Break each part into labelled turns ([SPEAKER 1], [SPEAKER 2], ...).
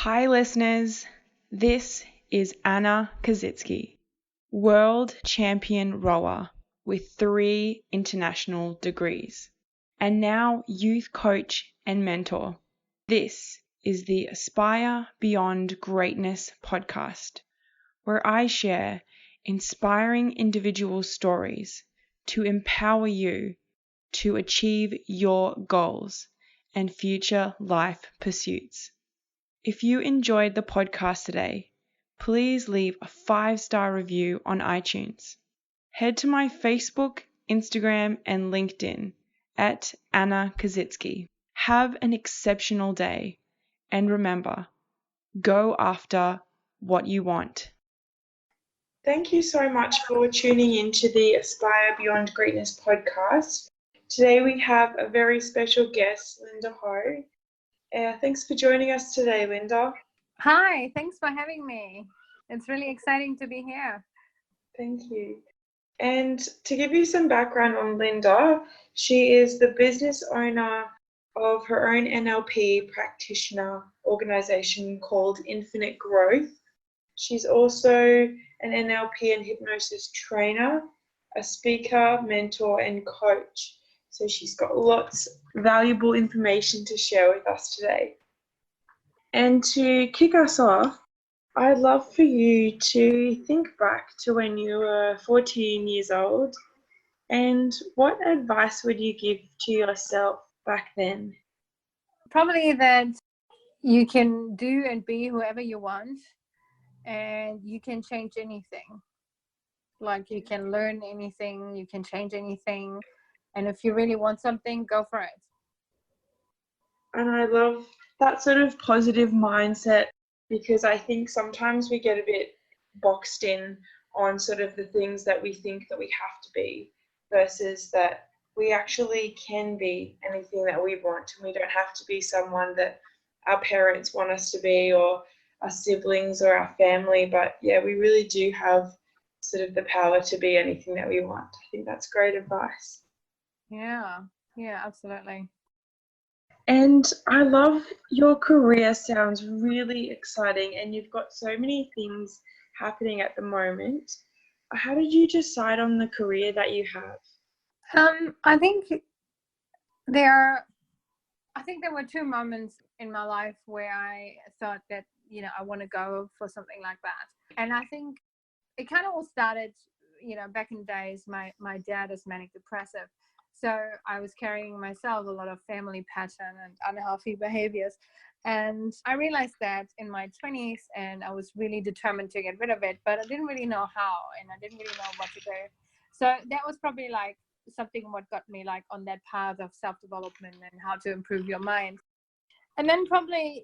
[SPEAKER 1] Hi, listeners. This is Anna Kaszycki, world champion rower with 3 international degrees, and now youth coach and mentor. This is the Aspire Beyond Greatness podcast, where I share inspiring individual stories to empower you to achieve your goals and future life pursuits. If you enjoyed the podcast today, please leave a 5-star review on iTunes. Head to my Facebook, Instagram, and LinkedIn at Anna Kaszycki. Have an exceptional day, and remember, go after what you want. Thank you so much for tuning into the Aspire Beyond Greatness podcast. Today we have a very special guest, Linda Ho. Thanks for joining us today, Linda.
[SPEAKER 2] Hi, thanks for having me. It's really exciting to be here.
[SPEAKER 1] Thank you. And to give you some background on Linda, she is the business owner of her own NLP practitioner organization called Infinite Growth. She's also an NLP and hypnosis trainer, a speaker, mentor, and coach. So she's got lots of valuable information to share with us today. And to kick us off, I'd love for you to think back to when you were 14 years old, and what advice would you give to yourself back then?
[SPEAKER 2] Probably that you can do and be whoever you want, and you can change anything. Like you can learn anything, you can change anything, and if you really want something, go for it.
[SPEAKER 1] And I love that sort of positive mindset, because I think sometimes we get a bit boxed in on sort of the things that we think that we have to be, versus that we actually can be anything that we want, and we don't have to be someone that our parents want us to be, or our siblings or our family. But yeah, we really do have sort of the power to be anything that we want. I think that's great advice.
[SPEAKER 2] Yeah, absolutely.
[SPEAKER 1] And I love your career. Sounds really exciting, and you've got so many things happening at the moment. How did you decide on the career that you have?
[SPEAKER 2] I think there were 2 moments in my life where I thought that, I want to go for something like that. And I think it kind of all started, back in the days. My dad is manic depressive. So I was carrying myself a lot of family pattern and unhealthy behaviors. And I realized that in my 20s, and I was really determined to get rid of it, but I didn't really know how, and I didn't really know what to do. So that was probably like something what got me like on that path of self-development and how to improve your mind. And then probably,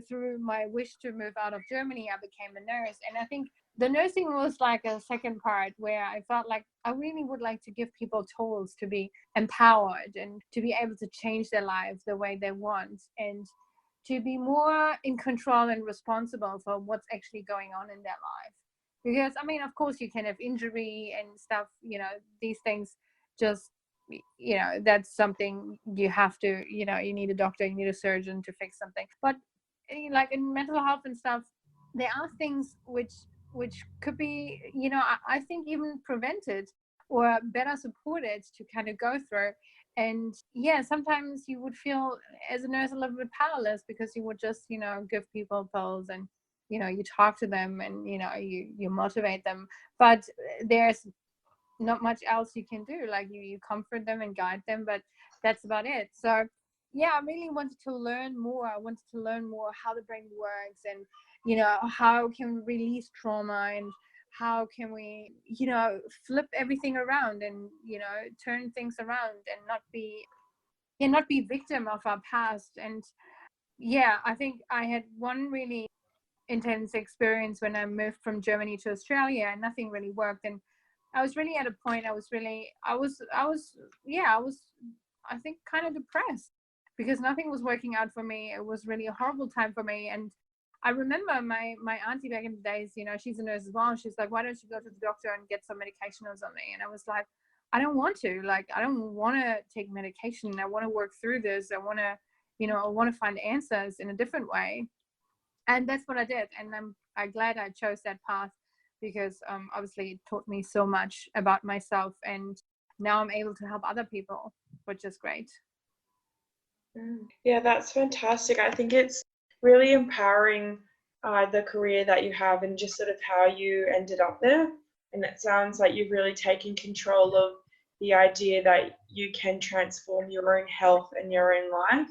[SPEAKER 2] through my wish to move out of Germany, I became a nurse. And I think the nursing was like a second part where I felt like I really would like to give people tools to be empowered and to be able to change their lives the way they want, and to be more in control and responsible for what's actually going on in their life. Because, I mean, of course, you can have injury and stuff, these things just, that's something you have to, you need a doctor, you need a surgeon to fix something. But like in mental health and stuff, there are things which could be, I think even prevented or better supported to kind of go through. And yeah, sometimes you would feel as a nurse a little bit powerless, because you would just, give people pills and, you talk to them and, you motivate them. But there's not much else you can do. Like you comfort them and guide them, but that's about it. So yeah, I really wanted to learn more. I wanted to learn more how the brain works, and how can we release trauma, and how can we flip everything around, and turn things around, and not be victim of our past. And yeah, I think I had one really intense experience when I moved from Germany to Australia, and nothing really worked. And I was really at a point, I think kind of depressed, because nothing was working out for me. It was really a horrible time for me. And I remember my auntie back in the days, she's a nurse as well. She's like, why don't you go to the doctor and get some medication or something? And I was like, I don't want to. Like, I don't want to take medication. I want to work through this. I want to find answers in a different way. And that's what I did, and I'm glad I chose that path, because obviously it taught me so much about myself, and now I'm able to help other people, which is great.
[SPEAKER 1] Yeah, that's fantastic. I think it's really empowering, the career that you have and just sort of how you ended up there. And it sounds like you've really taken control of the idea that you can transform your own health and your own life.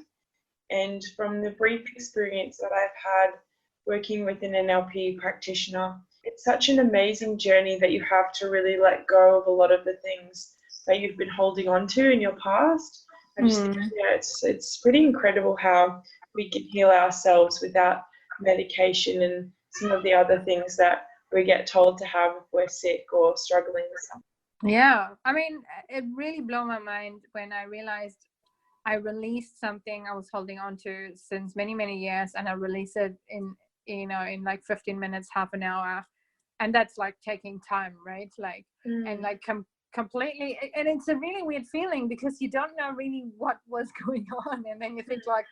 [SPEAKER 1] And from the brief experience that I've had working with an NLP practitioner, it's such an amazing journey that you have to really let go of a lot of the things that you've been holding on to in your past. I just think, yeah, it's pretty incredible how we can heal ourselves without medication and some of the other things that we get told to have if we're sick or struggling with something.
[SPEAKER 2] Yeah, I mean, it really blew my mind when I realized I released something I was holding on to since many, many years, and I released it in, in like 15 minutes, half an hour. And that's like taking time, right? Like, and like completely, and it's a really weird feeling because you don't know really what was going on. And then you think like,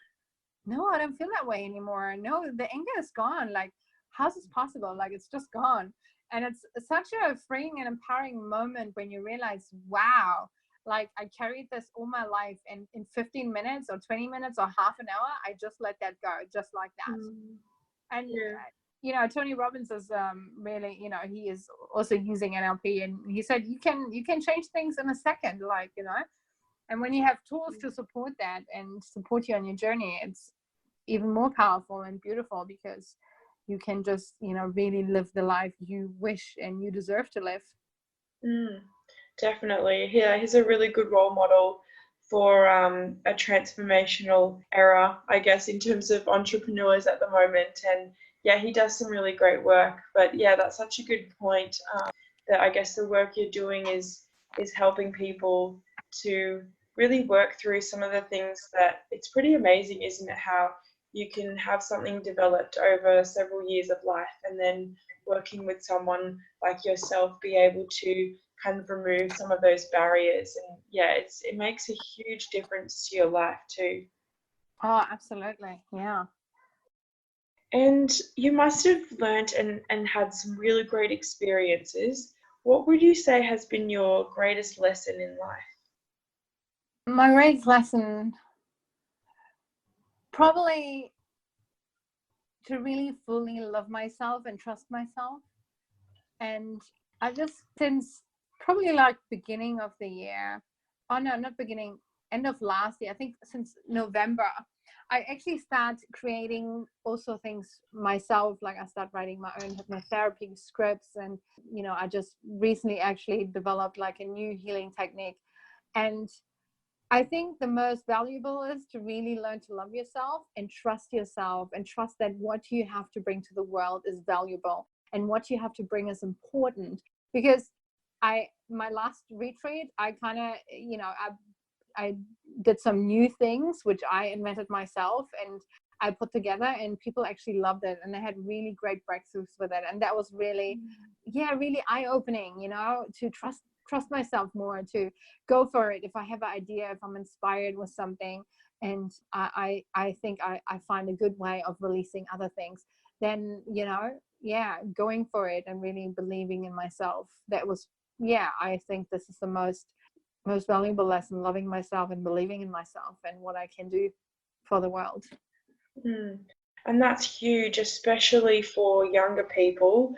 [SPEAKER 2] no, I don't feel that way anymore. No, the anger is gone. Like, how's this possible? Like, it's just gone. And it's such a freeing and empowering moment when you realize, wow, like I carried this all my life, and in 15 minutes or 20 minutes or half an hour, I just let that go, just like that. And Tony Robbins is really, he is also using NLP, and he said you can change things in a second, like, and when you have tools to support that and support you on your journey, it's even more powerful and beautiful, because you can just, really live the life you wish and you deserve to live.
[SPEAKER 1] Definitely. Yeah, he's a really good role model for a transformational era, I guess, in terms of entrepreneurs at the moment. And yeah, he does some really great work. But yeah, that's such a good point, that I guess the work you're doing is helping people to really work through some of the things that it's pretty amazing, isn't it? How you can have something developed over several years of life, and then working with someone like yourself, be able to kind of remove some of those barriers. And yeah, it makes a huge difference to your life too.
[SPEAKER 2] Oh, absolutely. Yeah.
[SPEAKER 1] And you must have learnt and had some really great experiences. What would you say has been your greatest lesson in life?
[SPEAKER 2] My greatest lesson, probably to really fully love myself and trust myself. And I just, since probably like beginning of the year, oh no, not beginning, end of last year, I think since November, I actually start creating also things myself. Like I start writing my own hypnotherapy scripts, and I just recently actually developed like a new healing technique. And I think the most valuable is to really learn to love yourself and trust yourself, and trust that what you have to bring to the world is valuable, and what you have to bring is important. Because my last retreat, I kind of, I did some new things which I invented myself, and I put together, and people actually loved it, and I had really great breakthroughs with it. And that was really, really eye-opening, to trust myself more, to go for it if I have an idea, if I'm inspired with something, and I think I find a good way of releasing other things, then going for it and really believing in myself. That was, I think this is the most valuable lesson: loving myself and believing in myself and what I can do for the world.
[SPEAKER 1] And that's huge, especially for younger people.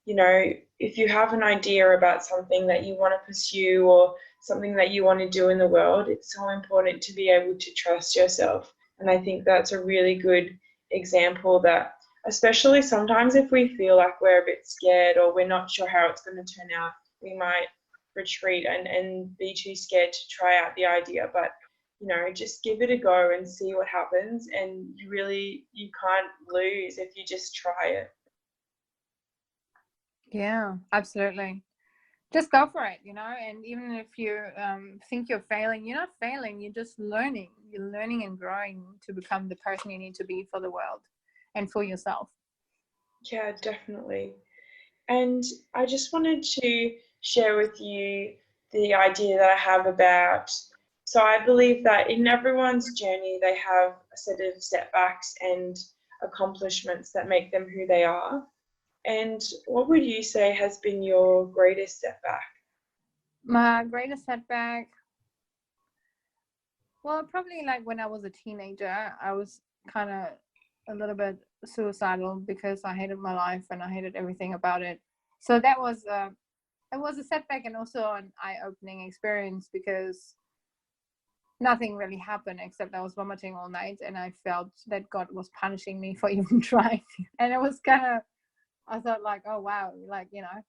[SPEAKER 1] If you have an idea about something that you want to pursue or something that you want to do in the world, it's so important to be able to trust yourself. And I think that's a really good example that, especially sometimes if we feel like we're a bit scared or we're not sure how it's going to turn out, we might retreat and be too scared to try out the idea. But just give it a go and see what happens. And you can't lose if you just try it.
[SPEAKER 2] Yeah, absolutely. Just go for it, and even if you think you're failing, you're not failing, you're just learning. You're learning and growing to become the person you need to be for the world and for yourself.
[SPEAKER 1] Yeah, definitely. And I just wanted to share with you the idea that I have about. So I believe that in everyone's journey, they have a set of setbacks and accomplishments that make them who they are. And what would you say has been your greatest setback?
[SPEAKER 2] My greatest setback, well, probably like when I was a teenager, I was kind of a little bit suicidal because I hated my life and I hated everything about it. So that was it was a setback and also an eye-opening experience because nothing really happened except I was vomiting all night and I felt that God was punishing me for even trying. And it was kind of, I thought like, oh wow, like, you know,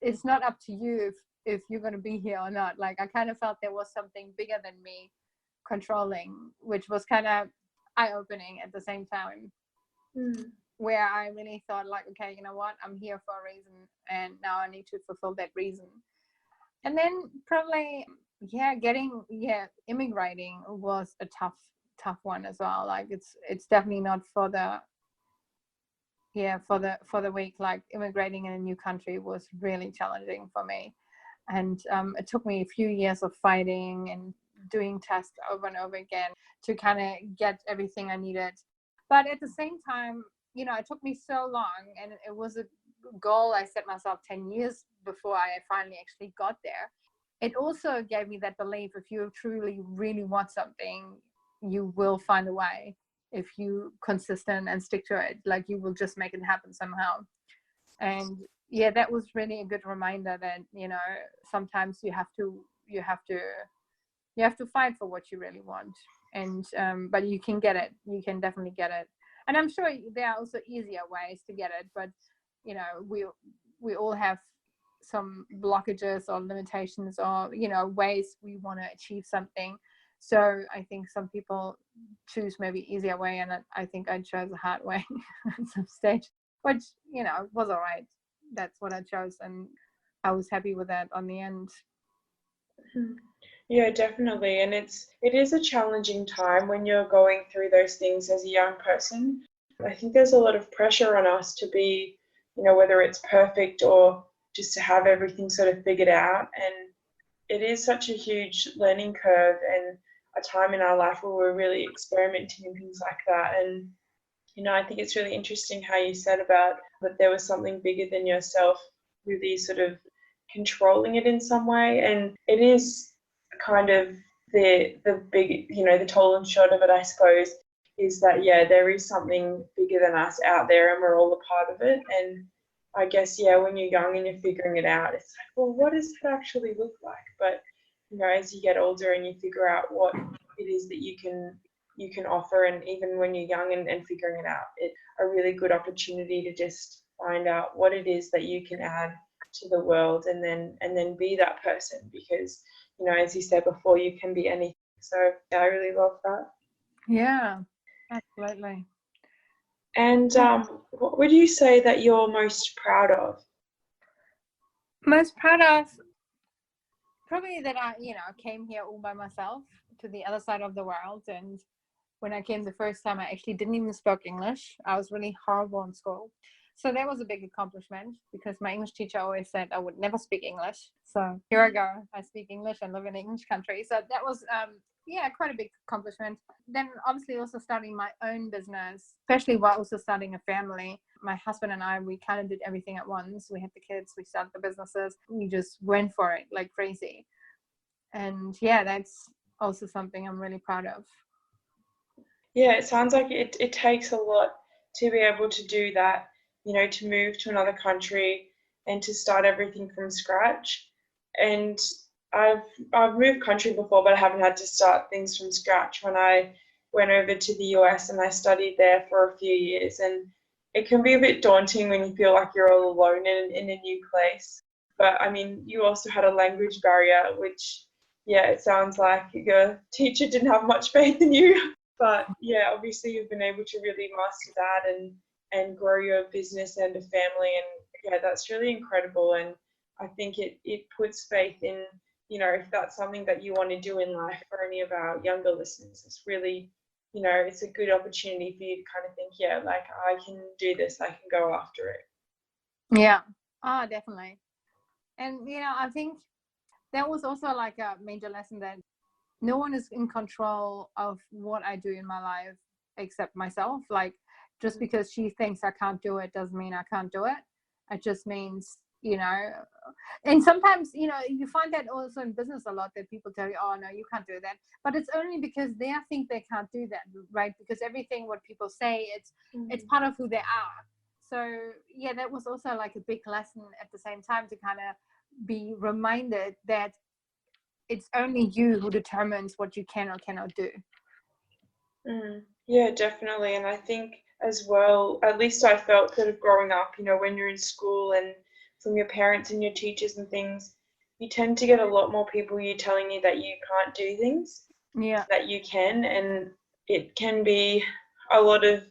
[SPEAKER 2] it's not up to you if you're going to be here or not. Like I kind of felt there was something bigger than me controlling, which was kind of eye-opening at the same time. Where I really thought like, okay, you know what, I'm here for a reason and now I need to fulfill that reason. And then probably immigrating was a tough one as well. Like it's definitely not for the weak. Like immigrating in a new country was really challenging for me, and it took me a few years of fighting and doing tests over and over again to kind of get everything I needed. But at the same time, you know, it took me so long, and it was a goal I set myself 10 years before I finally actually got there. It also gave me that belief, if you truly really want something, you will find a way. If you consistent and stick to it, like you will just make it happen somehow. And yeah, that was really a good reminder that, you know, sometimes you have to fight for what you really want. And but you can get it, you can definitely get it. And I'm sure there are also easier ways to get it, but you know, we all have some blockages or limitations or, you know, ways we want to achieve something. So I think some people choose maybe easier way, and I think I chose a hard way at some stage, which, you know, was all right. That's what I chose, and I was happy with that on the end.
[SPEAKER 1] Yeah, definitely. And it is a challenging time when you're going through those things as a young person. I think there's a lot of pressure on us to be, you know, whether it's perfect or just to have everything sort of figured out. And it is such a huge learning curve and a time in our life where we're really experimenting and things like that. And, you know, I think it's really interesting how you said about that there was something bigger than yourself really sort of controlling it in some way. And it is kind of the big, you know, the tall and short of it, I suppose, is that, yeah, there is something bigger than us out there and we're all a part of it. And I guess, yeah, when you're young and you're figuring it out, it's like, well, what does it actually look like? But, you know, as you get older and you figure out what it is that you can offer, and even when you're young and figuring it out, it's a really good opportunity to just find out what it is that you can add to the world, and then be that person, because, you know, as you said before, you can be anything. So yeah, I really love that.
[SPEAKER 2] Yeah, absolutely.
[SPEAKER 1] And what would you say that you're most proud of?
[SPEAKER 2] Most proud of, probably that I, you know, came here all by myself to the other side of the world. And when I came the first time, I actually didn't even speak English. I was really horrible in school. So that was a big accomplishment because my English teacher always said I would never speak English. So here I go. I speak English and live in an English country. So that was, quite a big accomplishment. Then obviously also starting my own business, especially while also starting a family. My husband and I, we kind of did everything at once. We had the kids, we started the businesses. We just went for it like crazy. And yeah, that's also something I'm really proud of.
[SPEAKER 1] Yeah, it sounds like it takes a lot to be able to do that, you know, to move to another country and to start everything from scratch. And I've I've moved country before, but I haven't had to start things from scratch. When I went over to the US and I studied there for a few years, and it can be a bit daunting when you feel like you're all alone in a new place. But I mean, you also had a language barrier, which, yeah, it sounds like your teacher didn't have much faith in you. But yeah, obviously you've been able to really master that and grow your business and a family, and yeah, that's really incredible. And I think it puts faith in, you know, if that's something that you want to do in life, for any of our younger listeners, it's really, you know, it's a good opportunity for you to kind of think, yeah, like I can do this, I can go after it.
[SPEAKER 2] Yeah. Oh, definitely. And you know, I think that was also like a major lesson that no one is in control of what I do in my life except myself. Like Just because she thinks I can't do it doesn't mean I can't do it. It just means, and sometimes, you find that also in business a lot, that people tell you, oh, no, you can't do that. But it's only because they think they can't do that, right? Because everything what people say, it's part of who they are. So, yeah, that was also like a big lesson at the same time, to kind of be reminded that it's only you who determines what you can or cannot do.
[SPEAKER 1] Yeah, definitely. And I think as well, at least I felt sort of growing up, when you're in school and from your parents and your teachers and things, you tend to get a lot more people telling you that you can't do things, that you can. And it can be a lot of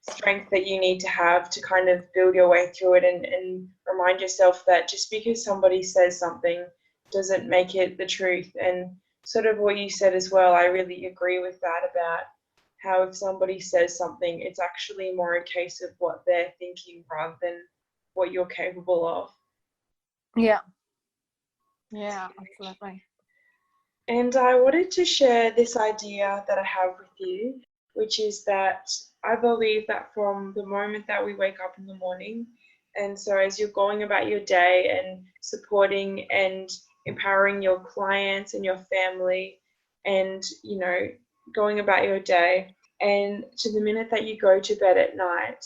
[SPEAKER 1] strength that you need to have to kind of build your way through it, and remind yourself that just because somebody says something doesn't make it the truth. And sort of what you said as well, I really agree with that, about how if somebody says something, it's actually more a case of what they're thinking rather than what you're capable of.
[SPEAKER 2] Yeah, absolutely.
[SPEAKER 1] And I wanted to share this idea that I have with you, which is that I believe that from the moment that we wake up in the morning, and so as you're going about your day and supporting and empowering your clients and your family, and going about your day, and to the minute that you go to bed at night,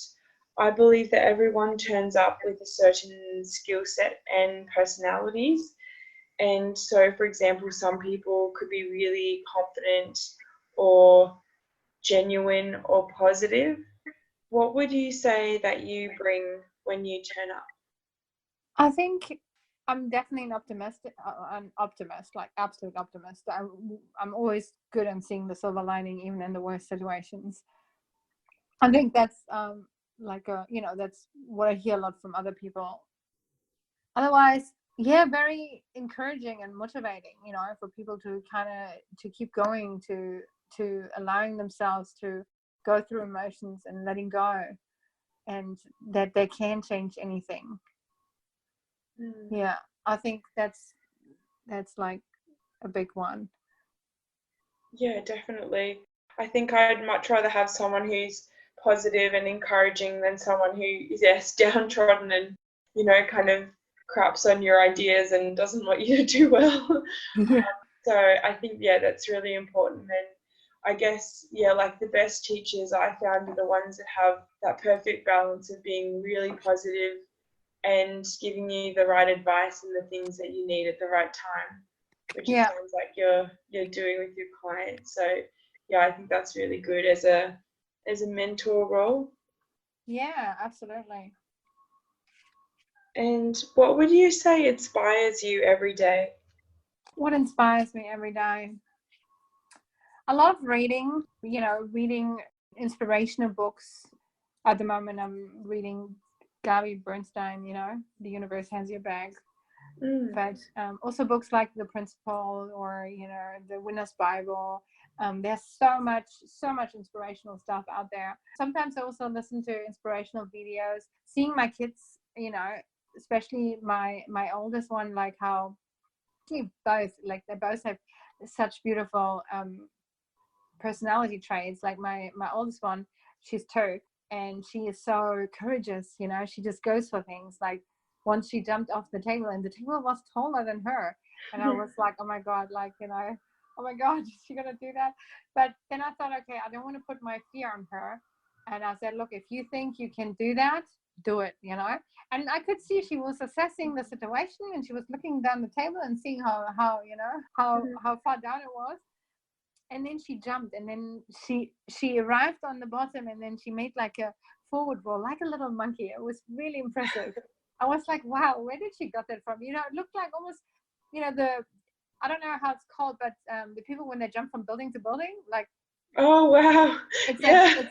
[SPEAKER 1] I believe that everyone turns up with a certain skill set and personalities. And so, for example, some people could be really confident or genuine or positive. What would you say that you bring when you turn up?
[SPEAKER 2] I think I'm definitely an optimist, like absolute optimist. I'm always good at seeing the silver lining, even in the worst situations. I think that's that's what I hear a lot from other people. Otherwise, yeah, very encouraging and motivating, for people to kind of to keep going, to allowing themselves to go through emotions and letting go, and that they can change anything. Yeah, I think that's like a big one.
[SPEAKER 1] Yeah, definitely. I think I'd much rather have someone who's positive and encouraging than someone who is, yes, downtrodden and, kind of craps on your ideas and doesn't want you to do well. So I think, yeah, that's really important. And I guess, yeah, like the best teachers I found are the ones that have that perfect balance of being really positive and giving you the right advice and the things that you need at the right time, which it sounds like you're doing with your clients. So yeah, I think that's really good as a mentor role.
[SPEAKER 2] Yeah, absolutely.
[SPEAKER 1] And what would you say inspires you every day?
[SPEAKER 2] What inspires me every day? I love reading, reading inspirational books. At the moment, I'm reading Gabby Bernstein, The Universe Has Your Back. But also books like The Principle, or, The Winner's Bible. There's so much inspirational stuff out there. Sometimes I also listen to inspirational videos. Seeing my kids, especially my oldest one, like how they both have such beautiful personality traits. Like my oldest one, she's 2, and she is so courageous. She just goes for things. Like once she jumped off the table, and the table was taller than her, and I was like, oh my god, oh my god, is she gonna do that? But then I thought, okay, I don't want to put my fear on her, and I said, look, if you think you can do that, do it. And I could see she was assessing the situation, and she was looking down the table and seeing how far down it was. And then she jumped, and then she arrived on the bottom, and then she made like a forward roll, like a little monkey. It was really impressive. I was like, wow, where did she got that from? It looked like almost, the, I don't know how it's called, but the people when they jump from building to building, like,
[SPEAKER 1] oh wow,
[SPEAKER 2] it's
[SPEAKER 1] yeah.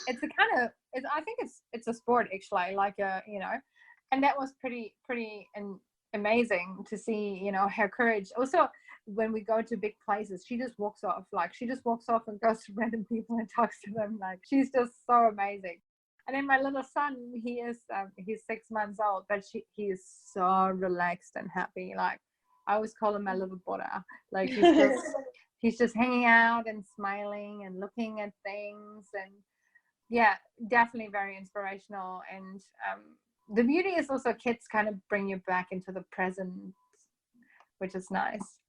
[SPEAKER 2] It's a kind of, I think it's a sport actually, like and that was pretty and amazing to see, her courage. Also, when we go to big places, she just walks off and goes to random people and talks to them. Like, she's just so amazing. And then my little son, he's 6 months old, but he is so relaxed and happy. Like, I always call him my little Buddha. Like, he's just hanging out and smiling and looking at things, and yeah, definitely very inspirational. And the beauty is also kids kind of bring you back into the present, which is nice.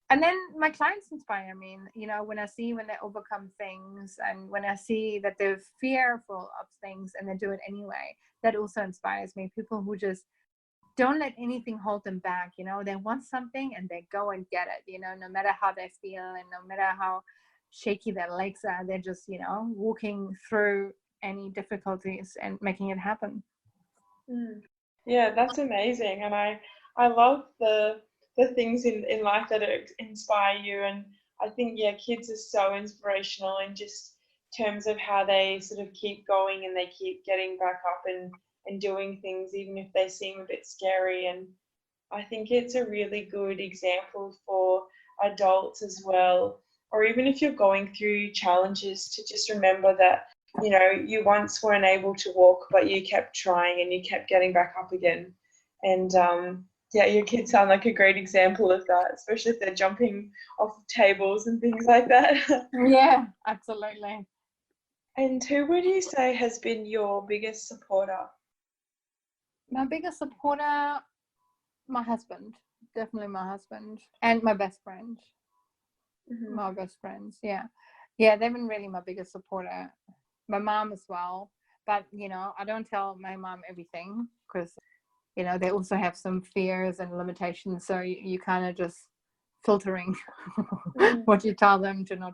[SPEAKER 2] And then my clients inspire me, when I see when they overcome things, and when I see that they're fearful of things and they do it anyway, that also inspires me. People who just don't let anything hold them back. They want something and they go and get it, no matter how they feel and no matter how shaky their legs are, they're just, walking through any difficulties and making it happen.
[SPEAKER 1] Yeah, that's amazing. And I love the things in life that inspire you. And I think, yeah, kids are so inspirational in just terms of how they sort of keep going and they keep getting back up and doing things, even if they seem a bit scary. And I think it's a really good example for adults as well, or even if you're going through challenges, to just remember that, you once weren't able to walk, but you kept trying and you kept getting back up again. And yeah, your kids sound like a great example of that, especially if they're jumping off tables and things like that.
[SPEAKER 2] Yeah, absolutely.
[SPEAKER 1] And who would you say has been your biggest supporter?
[SPEAKER 2] My biggest supporter, my husband, definitely my husband, and my best friend.
[SPEAKER 1] Mm-hmm.
[SPEAKER 2] My best friends, yeah, they've been really my biggest supporter. My mom as well, but I don't tell my mom everything, because they also have some fears and limitations, so you kind of just filtering what you tell them, to not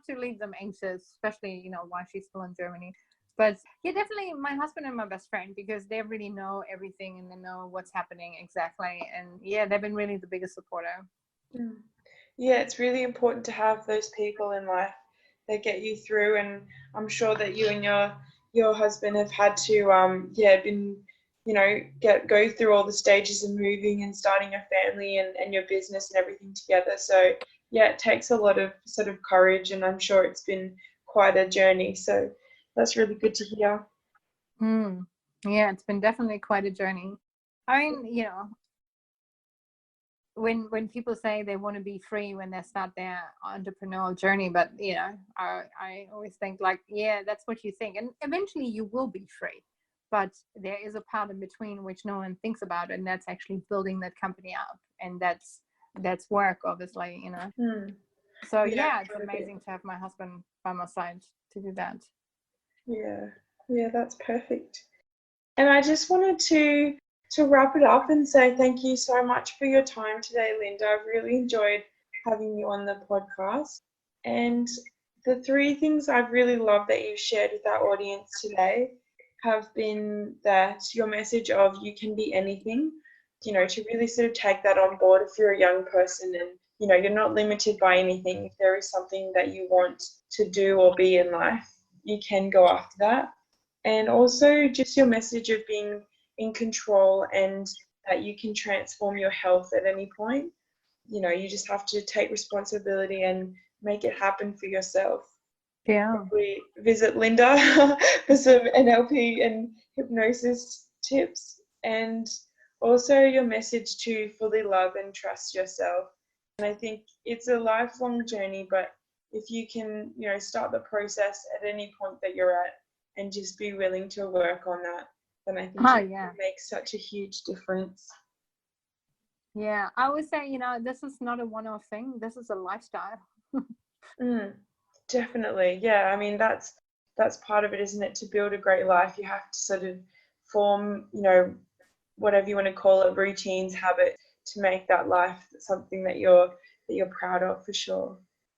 [SPEAKER 2] to leave them anxious, especially while she's still in Germany. But yeah, definitely my husband and my best friend, because they really know everything and they know what's happening exactly. And yeah, they've been really the biggest supporter.
[SPEAKER 1] Yeah, it's really important to have those people in life that get you through. And I'm sure that you and your husband have had to been get go through all the stages of moving and starting a family and your business and everything together. So yeah, it takes a lot of sort of courage, and I'm sure it's been quite a journey. So that's really good to hear.
[SPEAKER 2] Yeah, it's been definitely quite a journey. I mean, when people say they want to be free when they start their entrepreneurial journey, but I always think, like, yeah, that's what you think, and eventually you will be free, but there is a part in between which no one thinks about, and that's actually building that company up, and that's work, obviously. So yeah, it's amazing to have my husband by my side to do that.
[SPEAKER 1] Yeah, that's perfect. And I just wanted to wrap it up and say thank you so much for your time today, Linda. I've really enjoyed having you on the podcast. And the three things I've really loved that you've shared with our audience today have been that your message of you can be anything, to really sort of take that on board if you're a young person, and you're not limited by anything. If there is something that you want to do or be in life, you can go after that. And also just your message of being in control and that you can transform your health at any point. You just have to take responsibility and make it happen for yourself.
[SPEAKER 2] Yeah.
[SPEAKER 1] Probably visit Linda for some NLP and hypnosis tips, and also your message to fully love and trust yourself. And I think it's a lifelong journey, but if you can, start the process at any point that you're at and just be willing to work on that, then I think it makes such a huge difference.
[SPEAKER 2] Yeah, I would say, this is not a one-off thing. This is a lifestyle.
[SPEAKER 1] Definitely. Yeah. I mean, that's part of it, isn't it? To build a great life, you have to sort of form, whatever you want to call it, routines, habits, to make that life something that you're proud of, for sure.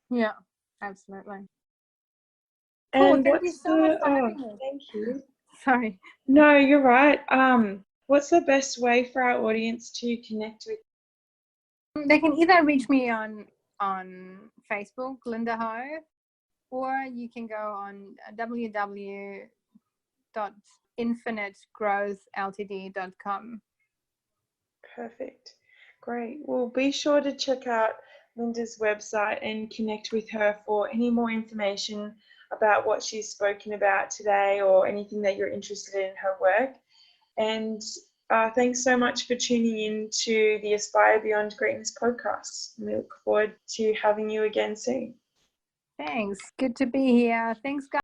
[SPEAKER 2] Yeah, absolutely. Cool.
[SPEAKER 1] And
[SPEAKER 2] Thank you so much for having me.
[SPEAKER 1] thank you.
[SPEAKER 2] Sorry.
[SPEAKER 1] No, you're right. What's the best way for our audience to connect with?
[SPEAKER 2] They can either reach me on Facebook, Linda Ho, or you can go on www.infinitegrowthltd.com.
[SPEAKER 1] Perfect. Great. Well, be sure to check out Linda's website and connect with her for any more information about what she's spoken about today or anything that you're interested in her work. And thanks so much for tuning in to the Aspire Beyond Greatness podcast. We look forward to having you again soon.
[SPEAKER 2] Thanks. Good to be here. Thanks, guys.